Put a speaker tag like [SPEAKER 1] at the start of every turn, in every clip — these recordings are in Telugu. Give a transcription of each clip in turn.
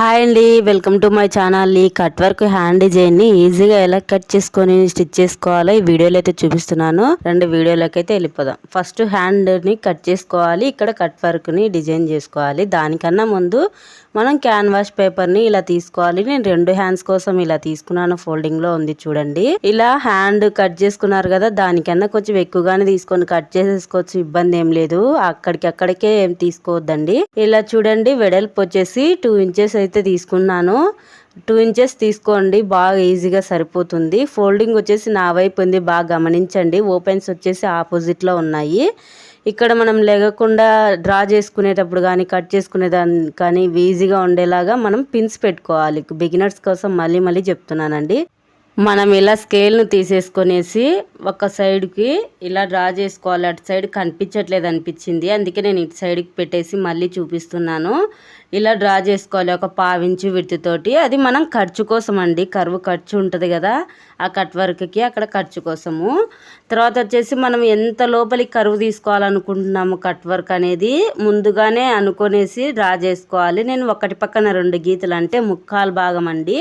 [SPEAKER 1] హాయ్ అండి, వెల్కమ్ టు మై ఛానల్. ఈ కట్ వర్క్ హ్యాండ్ డిజైన్ని ఈజీగా ఎలా కట్ చేసుకొని స్టిచ్ చేసుకోవాలో ఈ వీడియోలో అయితే చూపిస్తున్నాను. రెండు వీడియోలోకి అయితే వెళ్ళిపోదాం. ఫస్ట్ హ్యాండ్ని కట్ చేసుకోవాలి, ఇక్కడ కట్ వర్క్ని డిజైన్ చేసుకోవాలి. దానికన్నా ముందు మనం క్యాన్వాస్ పేపర్ని ఇలా తీసుకోవాలి. నేను రెండు హ్యాండ్స్ కోసం ఇలా తీసుకున్నాను, ఫోల్డింగ్లో ఉంది చూడండి. ఇలా హ్యాండ్ కట్ చేసుకున్నారు కదా, దానికన్నా కొంచెం ఎక్కువగానే తీసుకొని కట్ చేసేసుకోవచ్చు, ఇబ్బంది ఏం లేదు. అక్కడికే ఏం తీసుకోవద్దండి. ఇలా చూడండి, వెడల్పు వచ్చేసి 2 ఇంచెస్ అయితే తీసుకున్నాను. 2 ఇంచెస్ తీసుకోండి, బాగా ఈజీగా సరిపోతుంది. ఫోల్డింగ్ వచ్చేసి నా వైపు ఉంది, బాగా గమనించండి. ఓపెన్స్ వచ్చేసి ఆపోజిట్లో ఉన్నాయి. ఇక్కడ మనం లేకుండా డ్రా చేసుకునేటప్పుడు కానీ కట్ చేసుకునేదాన్ని కానీ ఈజీగా ఉండేలాగా మనం పిన్స్ పెట్టుకోవాలి. బిగినర్స్ కోసం మళ్ళీ చెప్తున్నానండి. మనం ఇలా స్కేల్ను తీసేసుకొనేసి ఒక సైడ్కి ఇలా డ్రా చేసుకోవాలి. అటు సైడ్ కనిపించట్లేదు అనిపించింది, అందుకే నేను ఇటు సైడ్కి పెట్టేసి మళ్ళీ చూపిస్తున్నాను. ఇలా డ్రా చేసుకోవాలి ఒక 1/2 ఇంచు విడ్త్. అది మనం ఖర్చు కోసం అండి, కరువు ఖర్చు ఉంటుంది కదా, ఆ కట్ వర్క్కి అక్కడ ఖర్చు కోసము. తర్వాత వచ్చేసి మనం ఎంత లోపలికి కరువు తీసుకోవాలనుకుంటున్నాము కట్ వర్క్ అనేది ముందుగానే అనుకునేసి డ్రా చేసుకోవాలి. నేను ఒకటి పక్కన 2 గీతలు అంటే 1/4 భాగం అండి,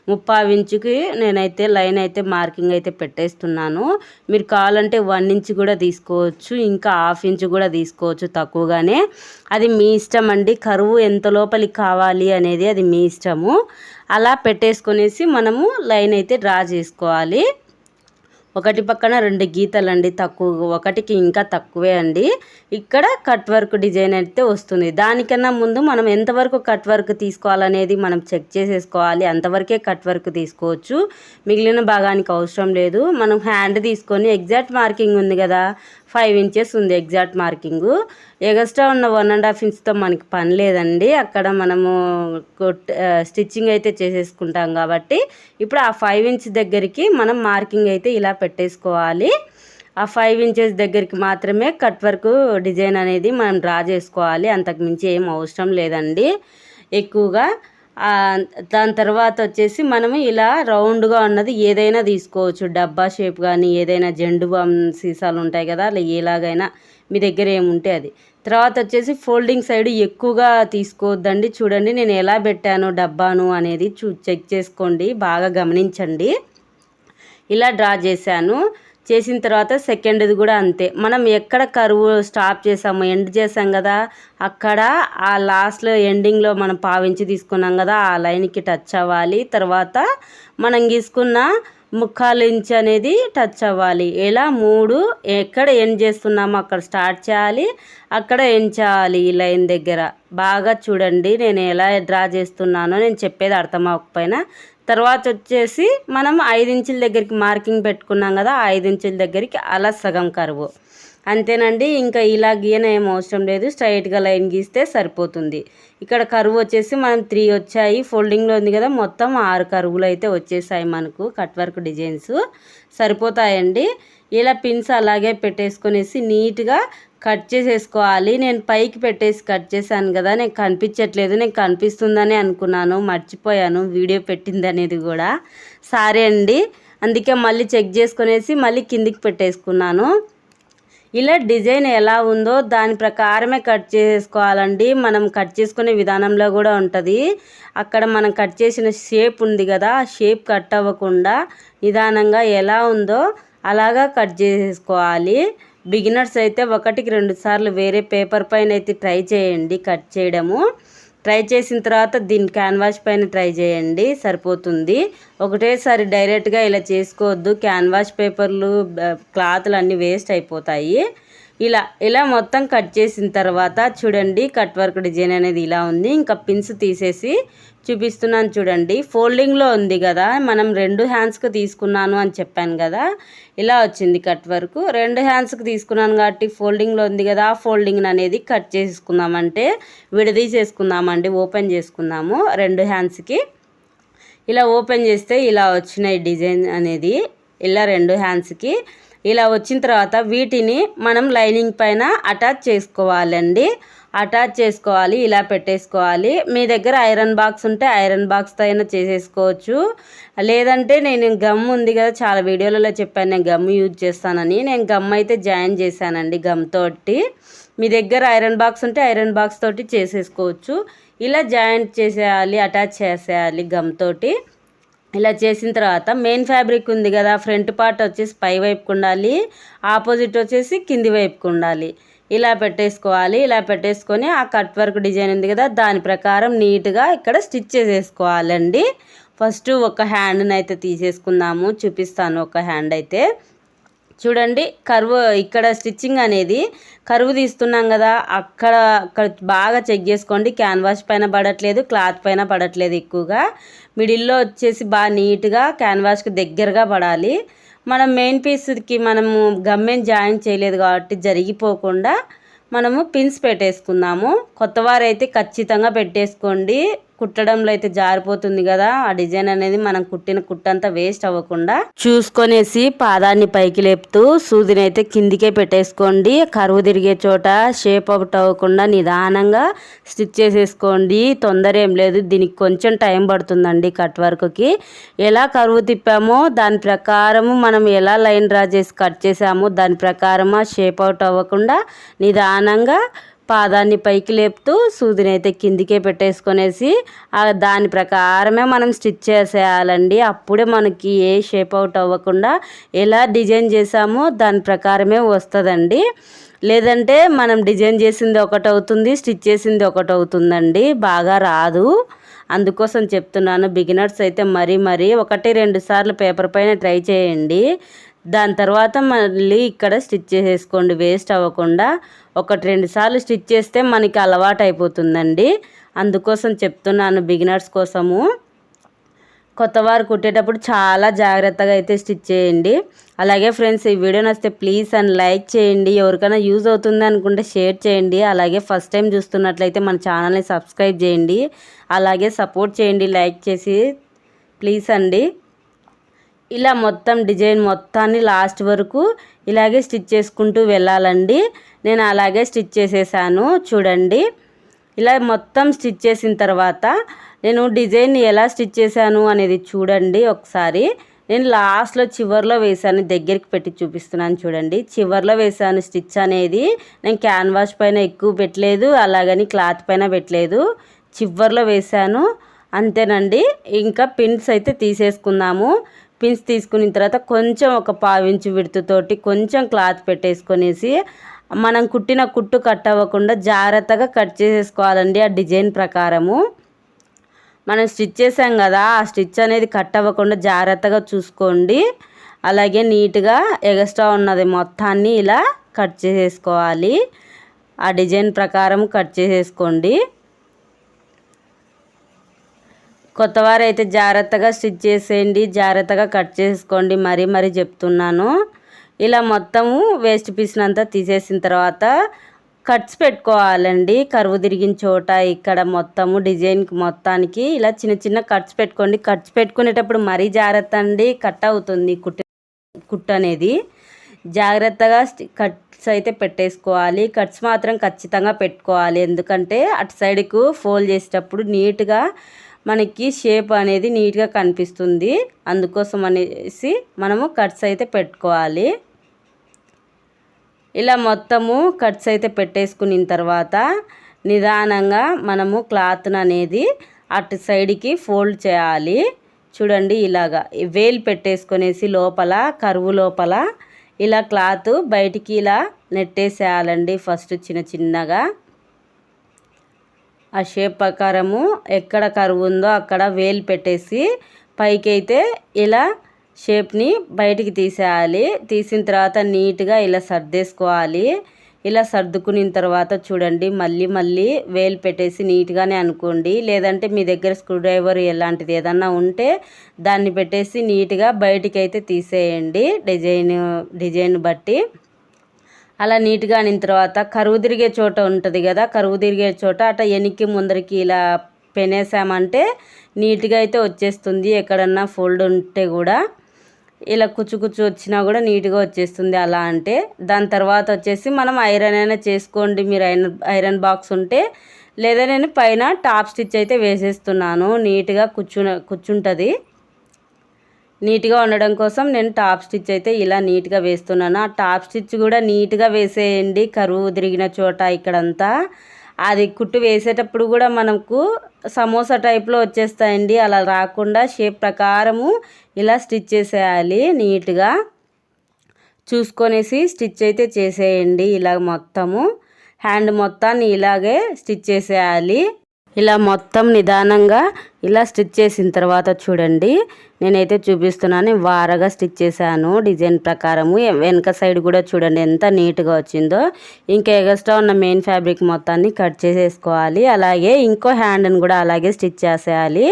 [SPEAKER 1] 3/4 ఇంచుకి నేనైతే లైన్ అయితే మార్కింగ్ అయితే పెట్టేస్తున్నాను. మీరు కావాలంటే 1 ఇంచ్ కూడా తీసుకోవచ్చు, ఇంకా 1/2 ఇంచ్ కూడా తీసుకోవచ్చు తక్కువగానే. అది మీ ఇష్టం అండి, కరువు ఎంత లోపలికి కావాలి అనేది అది మీ ఇష్టము. అలా పెట్టేసుకొనేసి మనము లైన్ అయితే డ్రా చేసుకోవాలి. ఒకటి పక్కన 2 గీతలండి, తక్కువ ఒకటికి ఇంకా తక్కువే అండి. ఇక్కడ కట్ వర్క్ డిజైన్ అయితే వస్తుంది. దానికన్నా ముందు మనం ఎంతవరకు కట్ వర్క్ తీసుకోవాలనేది మనం చెక్ చేసేసుకోవాలి. అంతవరకే కట్ వర్క్ తీసుకోవచ్చు, మిగిలిన భాగానికి అవసరం లేదు. మనం హ్యాండ్ తీసుకొని ఎగ్జాక్ట్ మార్కింగ్ ఉంది కదా, 5 ఇంచెస్ ఉంది ఎగ్జాక్ట్ మార్కింగు. ఎగస్ట్రా ఉన్న 1.5 ఇంచ్తో మనకి పని లేదండి. అక్కడ మనము స్టిచ్చింగ్ అయితే చేసేసుకుంటాం కాబట్టి ఇప్పుడు ఆ 5 ఇంచ్ దగ్గరికి మనం మార్కింగ్ అయితే ఇలా పెట్టేసుకోవాలి. ఆ 5 ఇంచెస్ దగ్గరికి మాత్రమే కట్ వర్క్ డిజైన్ అనేది మనం డ్రా చేసుకోవాలి, అంతకుమించి ఏం అవసరం లేదండి ఎక్కువగా. దాని తర్వాత వచ్చేసి మనము ఇలా రౌండ్గా ఉన్నది ఏదైనా తీసుకోవచ్చు, డబ్బా షేప్ కానీ ఏదైనా జెండు బామ్ సీసాలు ఉంటాయి కదా, అలా ఎలాగైనా మీ దగ్గర ఏముంటే అది. తర్వాత వచ్చేసి ఫోల్డింగ్ సైడ్ ఎక్కువగా తీసుకోవద్దండి. చూడండి నేను ఎలా పెట్టాను డబ్బాను అనేది చెక్ చేసుకోండి, బాగా గమనించండి. ఇలా డ్రా చేసిన తర్వాత సెకండ్ది కూడా అంతే. మనం ఎక్కడ కరువు స్టాప్ చేసాము, ఎండ్ చేసాం కదా, అక్కడ ఆ లాస్ట్లో ఎండింగ్లో మనం 1/2 ఇంచ్ తీసుకున్నాం కదా, ఆ లైన్కి టచ్ అవ్వాలి. తర్వాత మనం గీసుకున్న 3/4 ఇంచ్ అనేది టచ్ అవ్వాలి. ఇలా 3 ఎక్కడ ఎండ్ చేస్తున్నామో అక్కడ స్టార్ట్ చేయాలి, అక్కడ ఎండ్ చేయాలి. ఈ లైన్ దగ్గర బాగా చూడండి, నేను ఎలా డ్రా చేస్తున్నానో, నేను చెప్పేది అర్థం అవ్వకపోయినా. తర్వాత వచ్చేసి మనం 5 ఇంచుల దగ్గరికి మార్కింగ్ పెట్టుకున్నాం కదా, 5 ఇంచుల దగ్గరికి అలా సగం కరువు అంతేనండి. ఇంకా ఇలా గీయన ఏం అవసరం లేదు, స్ట్రైట్గా లైన్ గీస్తే సరిపోతుంది. ఇక్కడ కరువు వచ్చేసి మనం 3 వచ్చాయి, ఫోల్డింగ్లో ఉంది కదా, మొత్తం 6 కరువులు అయితే వచ్చేసాయి మనకు. కట్ వర్క్ డిజైన్స్ సరిపోతాయండి. ఇలా పిన్స్ అలాగే పెట్టేసుకొనేసి నీట్గా కట్ చేసేసుకోవాలి. నేను పైకి పెట్టేసి కట్ చేశాను కదా, నేను కనిపించట్లేదు, నేను కనిపిస్తుందని అనుకున్నాను, మర్చిపోయాను వీడియో పెట్టింది అనేది కూడా, సారీ అండి. అందుకే మళ్ళీ చెక్ చేసుకునేసి మళ్ళీ కిందికి పెట్టేసుకున్నాను. ఇలా డిజైన్ ఎలా ఉందో దాని ప్రకారమే కట్ చేసుకోవాలండి. మనం కట్ చేసుకునే విధానంలో కూడా ఉంటుంది. అక్కడ మనం కట్ చేసిన షేప్ ఉంది కదా, ఆ షేప్ కట్ అవ్వకుండా నిదానంగా ఎలా ఉందో అలాగా కట్ చేసుకోవాలి. బిగినర్స్ అయితే 1కి 2 సార్లు వేరే పేపర్ పైన అయితే ట్రై చేయండి కట్ చేయడము. ట్రై చేసిన తర్వాత దీన్ని క్యాన్వాస్ పైన ట్రై చేయండి, సరిపోతుంది. ఒకటేసారి డైరెక్ట్గా ఇలా చేసుకోవద్దు, క్యాన్వాస్ పేపర్లు క్లాత్లు అన్నీ వేస్ట్ అయిపోతాయి. ఇలా మొత్తం కట్ చేసిన తర్వాత చూడండి కట్ వర్క్ డిజైన్ అనేది ఇలా ఉంది. ఇంకా పిన్స్ తీసేసి చూపిస్తున్నాను చూడండి. ఫోల్డింగ్లో ఉంది కదా, మనం 2 హ్యాండ్స్కి తీసుకున్నాను అని చెప్పాను కదా, ఇలా వచ్చింది కట్ వర్క్. 2 హ్యాండ్స్కి తీసుకున్నాను కాబట్టి ఫోల్డింగ్లో ఉంది కదా, ఆ ఫోల్డింగ్ అనేది కట్ చేసుకుందామంటే విడదీసేసుకుందామండి, ఓపెన్ చేసుకుందాము. 2 హ్యాండ్స్కి ఇలా ఓపెన్ చేస్తే ఇలా వచ్చినాయి డిజైన్ అనేది. ఇలా 2 హ్యాండ్స్కి ఇలా వచ్చిన తర్వాత వీటిని మనం లైనింగ్ పైన అటాచ్ చేసుకోవాలండి. అటాచ్ చేసుకోవాలి, ఇలా పెట్టేసుకోవాలి. మీ దగ్గర ఐరన్ బాక్స్ ఉంటే ఐరన్ బాక్స్తో అయినా చేసేసుకోవచ్చు, లేదంటే నేను గమ్ ఉంది కదా, చాలా వీడియోలలో చెప్పాను నేను గమ్ యూజ్ చేస్తానని. నేను గమ్ అయితే జాయిన్ చేశానండి గమ్ తోటి. మీ దగ్గర ఐరన్ బాక్స్ ఉంటే ఐరన్ బాక్స్ తోటి చేసేసుకోవచ్చు. ఇలా జాయింట్ చేసేయాలి, అటాచ్ చేసేయాలి గమ్ తోటి. ఇలా చేసిన తర్వాత మెయిన్ ఫ్యాబ్రిక్ ఉంది కదా, ఫ్రంట్ పార్ట్ వచ్చేసి పై వైపుకు ఉండాలి, ఆపోజిట్ వచ్చేసి కింది వైపుకు ఉండాలి. ఇలా పెట్టేసుకోవాలి. ఇలా పెట్టేసుకొని ఆ కట్ వర్క్ డిజైన్ ఉంది కదా, దాని ప్రకారం నీట్గా ఇక్కడ స్టిచ్ చేసేసుకోవాలండి. ఫస్ట్ ఒక హ్యాండ్ని అయితే తీసేసుకుందాము, చూపిస్తాను. ఒక హ్యాండ్ అయితే చూడండి, కర్వ్ ఇక్కడ స్టిచ్చింగ్ అనేది కర్వ్ తీస్తున్నాం కదా, అక్కడ బాగా చెక్ చేసుకోండి. క్యాన్వాస్ పైన పడట్లేదు, క్లాత్ పైన పడట్లేదు. ఎక్కువగా మిడిల్లో వచ్చేసి బాగా నీట్గా క్యాన్వాస్కి దగ్గరగా పడాలి. మనం మెయిన్ పీస్కి మనము గమ్మేం జాయిన్ చేయలేదు కాబట్టి జరిగిపోకుండా మనము పిన్స్ పెట్టేసుకుందాము. కొత్తవారైతే ఖచ్చితంగా పెట్టేసుకోండి, కుట్టడంలో అయితే జారిపోతుంది కదా, ఆ డిజైన్ అనేది మనం కుట్టిన కుట్టంతా వేస్ట్ అవ్వకుండా చూసుకొనేసి పాదాన్ని పైకి లేపుతూ సూదిని అయితే కిందికే పెట్టేసుకోండి. కరువు తిరిగే చోట షేప్ అవుట్ అవ్వకుండా నిదానంగా స్టిచ్ చేసేసుకోండి. తొందర ఏం లేదు, దీనికి కొంచెం టైం పడుతుందండి. కట్ వర్క్కి ఎలా కరువు తిప్పామో దాని ప్రకారము మనం ఎలా లైన్ డ్రా చేసి కట్ చేసామో దాని ప్రకారము షేప్ అవుట్ అవ్వకుండా నిదానంగా పాదాన్ని పైకి లేపుతూ సూదిని అయితే కిందికే పెట్టేసుకొనేసి దాని ప్రకారమే మనం స్టిచ్ చేసేయాలండి. అప్పుడే మనకి ఏ షేప్ అవుట్ అవ్వకుండా ఎలా డిజైన్ చేసామో దాని ప్రకారమే వస్తుందండి. లేదంటే మనం డిజైన్ చేసింది ఒకటి అవుతుంది, స్టిచ్ చేసింది ఒకటి అవుతుందండి, బాగా రాదు. అందుకోసం చెప్తున్నాను, బిగినర్స్ అయితే మరీ 1-2 సార్లు పేపర్ పైన ట్రై చేయండి. దాని తర్వాత మళ్ళీ ఇక్కడ స్టిచ్ చేసేసుకోండి, వేస్ట్ అవ్వకుండా. 1-2 సార్లు స్టిచ్ చేస్తే మనకి అలవాటు అయిపోతుందండి. అందుకోసం చెప్తున్నాను, బిగినర్స్ కోసము. కొత్తవారు కుట్టేటప్పుడు చాలా జాగ్రత్తగా అయితే స్టిచ్ చేయండి. అలాగే ఫ్రెండ్స్, ఈ వీడియో నచ్చితే ప్లీజ్ అండ్ లైక్ చేయండి. ఎవరికైనా యూజ్ అవుతుంది అనుకుంటే షేర్ చేయండి. అలాగే ఫస్ట్ టైం చూస్తున్నట్లయితే మన ఛానల్ని సబ్స్క్రైబ్ చేయండి. అలాగే సపోర్ట్ చేయండి లైక్ చేసి, ప్లీజ్ అండి. ఇలా మొత్తం డిజైన్ మొత్తాన్ని లాస్ట్ వరకు ఇలాగే స్టిచ్ చేసుకుంటూ వెళ్ళాలండి. నేను అలాగే స్టిచ్ చేసేసాను చూడండి. ఇలా మొత్తం స్టిచ్ చేసిన తర్వాత నేను డిజైన్ ఎలా స్టిచ్ చేశాను అనేది చూడండి ఒకసారి. నేను లాస్ట్లో చివర్లో వేసాను, దగ్గరికి పెట్టి చూపిస్తున్నాను చూడండి. చివర్లో వేసాను స్టిచ్ అనేది. నేను క్యాన్వాస్ పైన ఎక్కువ పెట్టలేదు, అలాగని క్లాత్ పైన పెట్టలేదు, చివర్లో వేసాను అంతేనండి. ఇంకా పిన్స్ అయితే తీసేసుకుందాము. పిన్స్ తీసుకున్న తర్వాత కొంచెం ఒక 1/4 ఇంచు విడుతుతోటి కొంచెం క్లాత్ పెట్టేసుకొనేసి మనం కుట్టిన కుట్టు కట్ అవ్వకుండా జాగ్రత్తగా కట్ చేసేసుకోవాలండి. ఆ డిజైన్ ప్రకారము మనం స్టిచ్ చేసాం కదా, ఆ స్టిచ్ అనేది కట్ అవ్వకుండా జాగ్రత్తగా చూసుకోండి. అలాగే నీట్గా ఎగస్ట్రా ఉన్నది మొత్తాన్ని ఇలా కట్ చేసేసుకోవాలి. ఆ డిజైన్ ప్రకారం కట్ చేసేసుకోండి. కొత్తవారైతే జాగ్రత్తగా స్టిచ్ చేసేయండి, జాగ్రత్తగా కట్ చేసుకోండి, మరీ చెప్తున్నాను. ఇలా మొత్తము వేస్ట్ పీస్నంతా తీసేసిన తర్వాత కట్స్ పెట్టుకోవాలండి. కరువు తిరిగిన చోట ఇక్కడ మొత్తము డిజైన్కి మొత్తానికి ఇలా చిన్న కట్స్ పెట్టుకోండి. కట్స్ పెట్టుకునేటప్పుడు మరీ జాగ్రత్త అండి, కట్ అవుతుంది కుట్టు అనేది. జాగ్రత్తగా కట్స్ అయితే పెట్టేసుకోవాలి. కట్స్ మాత్రం ఖచ్చితంగా పెట్టుకోవాలి, ఎందుకంటే అటు సైడ్కు ఫోల్డ్ చేసేటప్పుడు నీట్గా మనకి షేప్ అనేది నీట్గా కనిపిస్తుంది. అందుకోసం అనేసి మనము కట్స్ అయితే పెట్టుకోవాలి. ఇలా మొత్తము కట్స్ అయితే పెట్టేసుకున్న తర్వాత నిదానంగా మనము క్లాత్ని అనేది అటు సైడ్కి ఫోల్డ్ చేయాలి. చూడండి, ఇలాగా వేలు పెట్టేసుకొనేసి లోపల కరువు లోపల ఇలా క్లాత్ బయటికి ఇలా నెట్టేసేయాలండి. ఫస్ట్ చిన్నగా ఆ షేప్ ప్రకారము ఎక్కడ కరువు ఉందో అక్కడ వేలు పెట్టేసి పైకి అయితే ఇలా షేప్ని బయటికి తీసేయాలి. తీసిన తర్వాత నీట్గా ఇలా సర్దేసుకోవాలి. ఇలా సర్దుకున్న తర్వాత చూడండి, మళ్ళీ వేలు పెట్టేసి నీట్గానే అనుకోండి. లేదంటే మీ దగ్గర స్క్రూ డ్రైవర్ ఎలాంటిది ఏదన్నా ఉంటే దాన్ని పెట్టేసి నీట్గా బయటికి అయితే తీసేయండి డిజైన్ బట్టి. అలా నీట్గా అనిన తర్వాత కరువు తిరిగే చోట ఉంటుంది కదా, కరువు తిరిగే చోట అట వెనక్కి ముందరికి ఇలా పెనేసామంటే నీట్గా అయితే వచ్చేస్తుంది. ఎక్కడన్నా ఫోల్డ్ ఉంటే కూడా ఇలా కుచ్చు వచ్చినా కూడా నీట్గా వచ్చేస్తుంది. అలా అంటే దాని తర్వాత వచ్చేసి మనం ఐరన్ అయినా చేసుకోండి, మీరు ఐరన్ బాక్స్ ఉంటే. లేదా నేను పైన టాప్ స్టిచ్ అయితే వేసేస్తున్నాను. నీట్గా కూర్చుంటుంది. నీట్గా ఉండడం కోసం నేను టాప్ స్టిచ్ అయితే ఇలా నీట్గా వేస్తున్నాను. ఆ టాప్ స్టిచ్ కూడా నీట్గా వేసేయండి కరువు తిరిగిన చోట ఇక్కడంతా. అది కుట్టు వేసేటప్పుడు కూడా మనకు సమోసా టైప్లో వచ్చేస్తాయండి. అలా రాకుండా షేప్ ప్రకారము ఇలా స్టిచ్ చేసేయాలి. నీట్గా చూసుకొనేసి స్టిచ్ అయితే చేసేయండి. ఇలా మొత్తము హ్యాండ్ మొత్తాన్ని ఇలాగే స్టిచ్ చేసేయాలి. ఇలా మొత్తం నిదానంగా ఇలా స్టిచ్ చేసిన తర్వాత చూడండి, నేనైతే చూపిస్తున్నాను. వారగా స్టిచ్ చేశాను డిజైన్ ప్రకారము. వెనక సైడ్ కూడా చూడండి ఎంత నీట్గా వచ్చిందో. ఇంకా ఎగస్ట్రా ఉన్న మెయిన్ ఫ్యాబ్రిక్ మొత్తాన్ని కట్ చేసేసుకోవాలి. అలాగే ఇంకో హ్యాండ్ని కూడా అలాగే స్టిచ్ చేసేయాలి.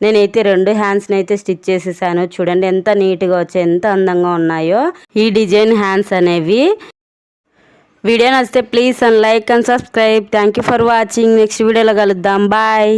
[SPEAKER 1] నేనైతే 2 హ్యాండ్స్ని అయితే స్టిచ్ చేసేసాను. చూడండి ఎంత నీట్గా వచ్చాయి, ఎంత అందంగా ఉన్నాయో ఈ డిజైన్ హ్యాండ్స్ అనేవి. వీడియో నచ్చితే please and like and subscribe. Thank you for watching. Next వీడియోలో కలుద్దాం. బాయ్.